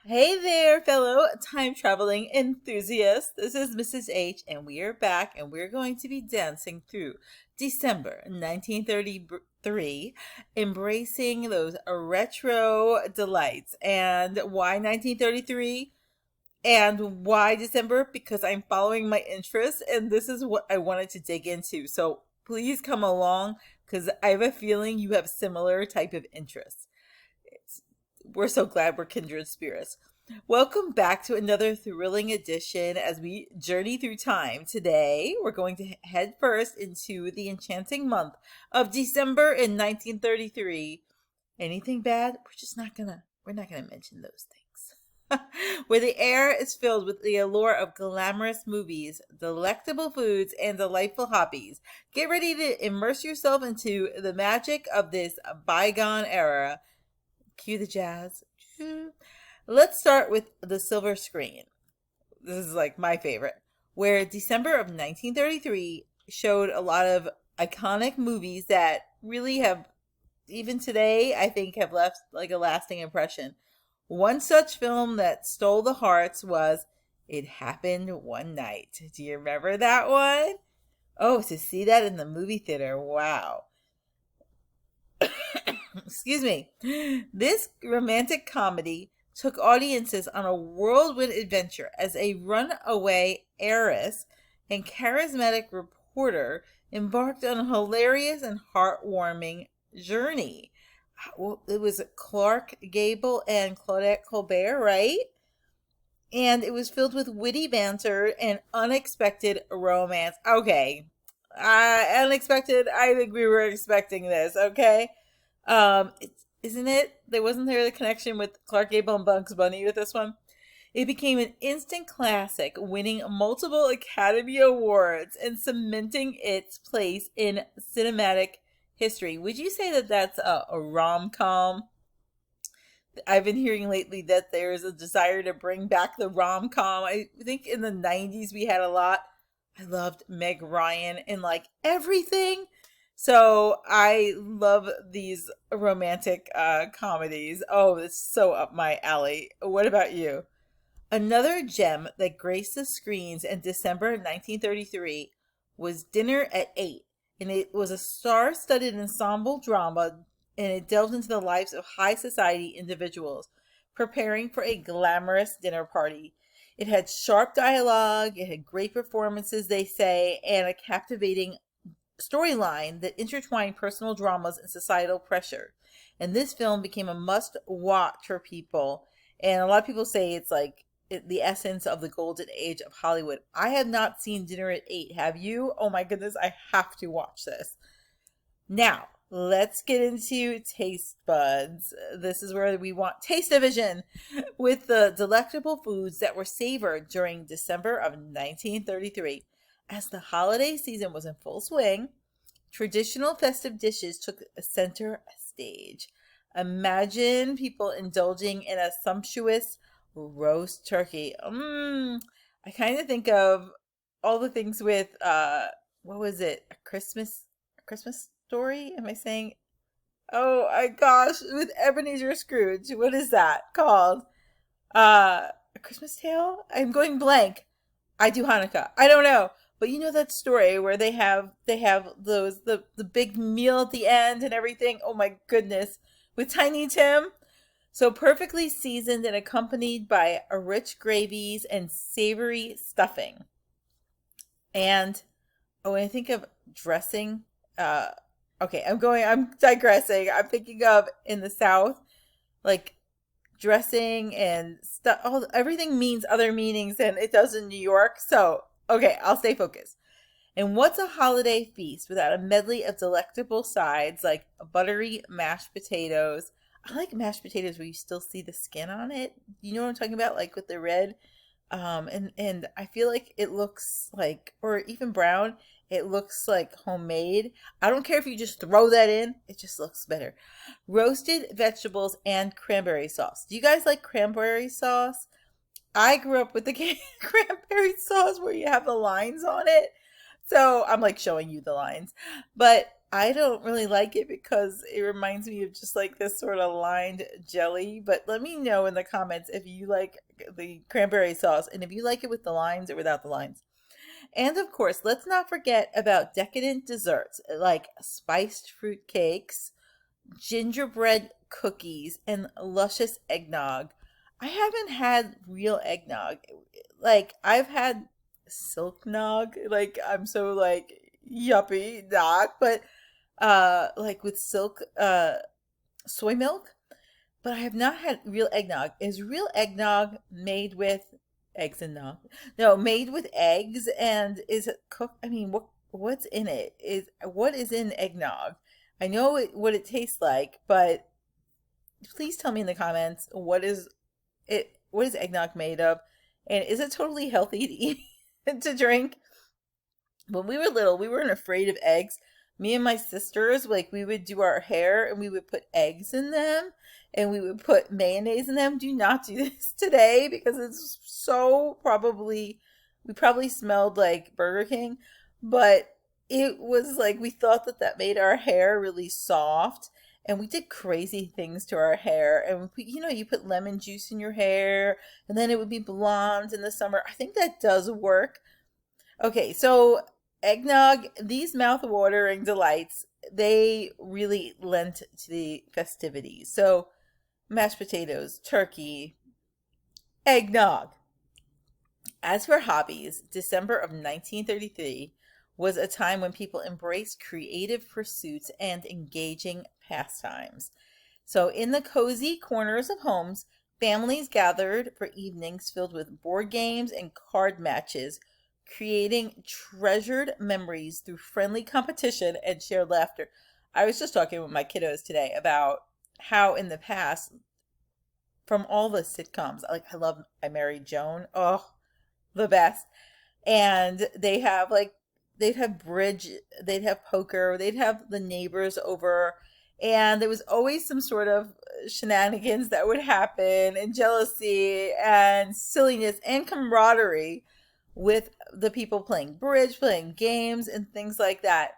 Hey there, fellow time traveling enthusiasts. This is Mrs. H, and we are back, and we're going to be dancing through December 1933, embracing those retro delights. And why 1933? And why December? Because I'm following my interests, and this is what I wanted to dig into. So please come along, because I have a feeling you have similar type of interests. We're so glad we're kindred spirits. Welcome back to another thrilling edition as we journey through time. Today, we're going to head first into the enchanting month of December in 1933. Anything bad? We're not gonna mention those things. Where the air is filled with the allure of glamorous movies, delectable foods, and delightful hobbies. Get ready to immerse yourself into the magic of this bygone era. Cue the jazz. Let's start with the silver screen. This is like my favorite, where December of 1933 showed a lot of iconic movies that really have, even today, I think have left like a lasting impression. One such film that stole the hearts was It Happened One Night. Do you remember that one? Oh, to see that in the movie theater. Wow. Excuse me. This romantic comedy took audiences on a whirlwind adventure as a runaway heiress and charismatic reporter embarked on a hilarious and heartwarming journey. Well, it was Clark Gable and Claudette Colbert, right? And it was filled with witty banter and unexpected romance. Okay, unexpected. I think we were expecting this. Okay, isn't it? Wasn't there the connection with Clark Gable and Bugs Bunny with this one? It became an instant classic, winning multiple Academy Awards and cementing its place in cinematic history. Would you say that that's a rom com? I've been hearing lately that there's a desire to bring back the rom com. I think in the 90s we had a lot. I loved Meg Ryan in like everything. So I love these romantic comedies. Oh, it's so up my alley. What about you? Another gem that graced the screens in December 1933 was Dinner at Eight, and it was a star studded ensemble drama, and it delved into the lives of high society individuals preparing for a glamorous dinner party. It had sharp dialogue, it had great performances, they say, and a captivating storyline that intertwined personal dramas and societal pressure. And this film became a must watch for people. And a lot of people say it's like the essence of the golden age of Hollywood. I have not seen Dinner at Eight. Have you? Oh my goodness, I have to watch this. Now, let's get into taste buds. This is where we want taste division with the delectable foods that were savored during December of 1933. As the holiday season was in full swing, traditional festive dishes took a center stage. Imagine people indulging in a sumptuous roast turkey. I kind of think of all the things with what was it? A Christmas story? Am I saying? Oh my gosh, with Ebenezer Scrooge. What is that called? A Christmas Tale? I'm going blank. I do Hanukkah. I don't know. But you know that story where they have those the big meal at the end and everything. Oh my goodness. With Tiny Tim. So perfectly seasoned and accompanied by a rich gravies and savory stuffing. And when I think of dressing, okay, I'm digressing. I'm thinking of in the South, like dressing and stuff. Oh, everything means other meanings than it does in New York. So, okay, I'll stay focused. And what's a holiday feast without a medley of delectable sides like buttery mashed potatoes? I like mashed potatoes where you still see the skin on it. You know what I'm talking about? Like with the red. And I feel like it looks like, or even brown, it looks like homemade. I don't care if you just throw that in, it just looks better. Roasted vegetables and cranberry sauce. Do you guys like cranberry sauce? I grew up with the cranberry sauce where you have the lines on it. So I'm like showing you the lines. But I don't really like it because it reminds me of just like this sort of lined jelly. But let me know in the comments if you like the cranberry sauce and if you like it with the lines or without the lines. And of course, let's not forget about decadent desserts like spiced fruit cakes, gingerbread cookies, and luscious eggnog. I haven't had real eggnog. Like, I've had silk nog. Like, I'm so like yuppie nog, but like with silk soy milk, but I have not had real eggnog. Is real eggnog made with eggs and nog? No, made with eggs, and is it cooked? I mean, what's in it? Is what is in eggnog? I know what it tastes like, but please tell me in the comments what is it? What is eggnog made of? And is it totally healthy to eat to drink? When we were little, we weren't afraid of eggs. Me and my sisters, like, we would do our hair and we would put eggs in them and we would put mayonnaise in them. Do not do this today because it's so probably, we probably smelled like Burger King, but it was like we thought that that made our hair really soft. And we did crazy things to our hair. And, you put lemon juice in your hair and then it would be blonde in the summer. I think that does work. Okay, so eggnog, these mouth-watering delights, they really lent to the festivities. So mashed potatoes, turkey, eggnog. As for hobbies, December of 1933 was a time when people embraced creative pursuits and engaging pastimes. So in the cozy corners of homes, families gathered for evenings filled with board games and card matches, creating treasured memories through friendly competition and shared laughter. I was just talking with my kiddos today about how in the past, from all the sitcoms, like I love I Married Joan. Oh, the best. And they'd have bridge, they'd have poker, they'd have the neighbors over, and there was always some sort of shenanigans that would happen, and jealousy and silliness and camaraderie with the people playing bridge, playing games, and things like that.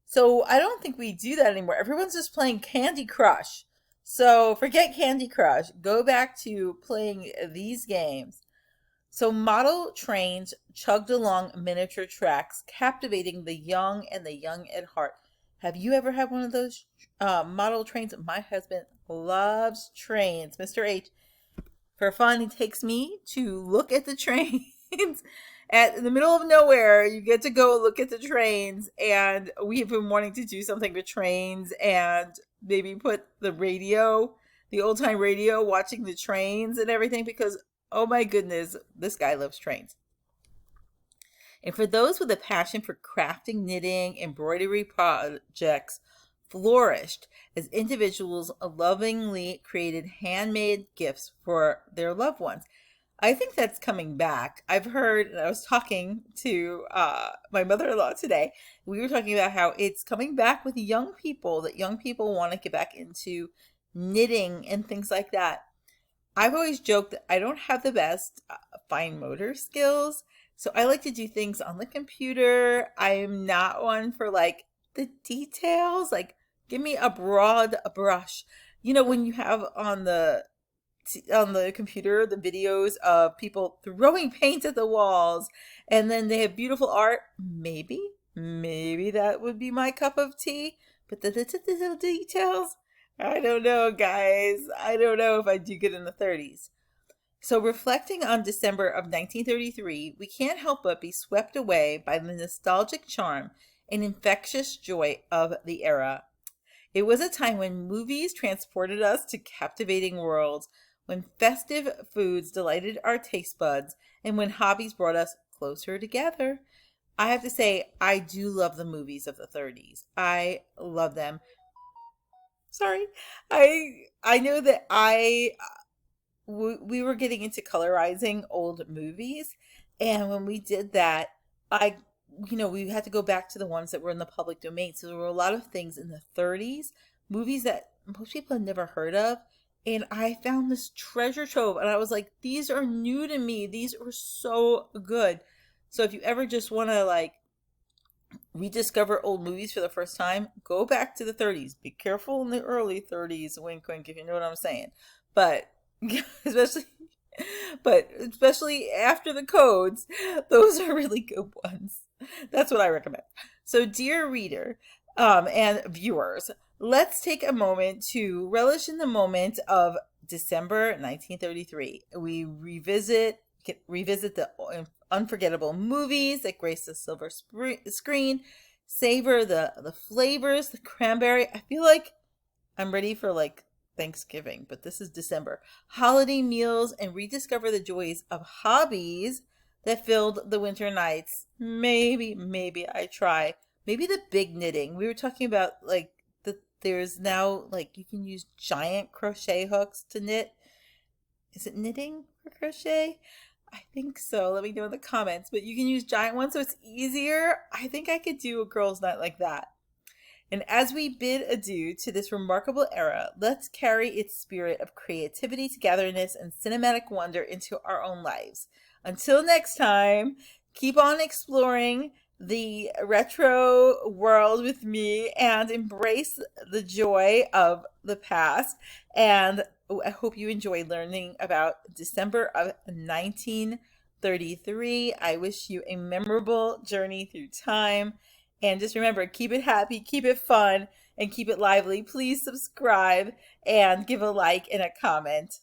So I don't think we do that anymore. Everyone's just playing Candy Crush. So forget Candy Crush. Go back to playing these games. So model trains chugged along miniature tracks, captivating the young and the young at heart. Have you ever had one of those model trains? My husband loves trains. Mr. H, for fun, he takes me to look at the trains. In the middle of nowhere, you get to go look at the trains, and we have been wanting to do something with trains and maybe put the radio, the old time radio, watching the trains and everything because, oh my goodness, this guy loves trains. And for those with a passion for crafting, knitting, embroidery projects flourished as individuals lovingly created handmade gifts for their loved ones. I think that's coming back. I've heard, and I was talking to my mother-in-law today. We were talking about how it's coming back with young people, that young people want to get back into knitting and things like that. I've always joked that I don't have the best fine motor skills, so I like to do things on the computer. I'm not one for like the details. Like, give me a broad brush. You know, when you have on the computer the videos of people throwing paint at the walls and then they have beautiful art, maybe that would be my cup of tea, but the little details, I don't know, guys. I don't know if I do good in the 30s. So reflecting on December of 1933, we can't help but be swept away by the nostalgic charm and infectious joy of the era. It was a time when movies transported us to captivating worlds, when festive foods delighted our taste buds, and when hobbies brought us closer together. I have to say, I do love the movies of the 30s. I love them. Sorry. I know that we were getting into colorizing old movies, and when we did that, I we had to go back to the ones that were in the public domain. So there were a lot of things in the 30s, movies that most people had never heard of, and I found this treasure trove, and I was like, these are new to me. These are so good. So if you ever just want to like rediscover old movies for the first time, go back to the 30s. Be careful in the early 30s, wink wink, if you know what I'm saying. But especially especially after the codes, those are really good ones. That's what I recommend. So, dear reader, and viewers, let's take a moment to relish in the moment of December 1933. We revisit the unforgettable movies that grace the silver screen, savor the flavors, the cranberry. I feel like I'm ready for like Thanksgiving, but this is December. Holiday meals and rediscover the joys of hobbies that filled the winter nights. Maybe I try. Maybe the big knitting. We were talking about like there's now like you can use giant crochet hooks to knit. Is it knitting for crochet? I think so. Let me know in the comments. But you can use giant ones so it's easier. I think I could do a girls' night like that. And as we bid adieu to this remarkable era, let's carry its spirit of creativity, togetherness, and cinematic wonder into our own lives. Until next time, keep on exploring the retro world with me and embrace the joy of the past. And I hope you enjoy learning about December of 1933. I wish you a memorable journey through time. And just remember, keep it happy, keep it fun, and keep it lively. Please subscribe and give a like and a comment.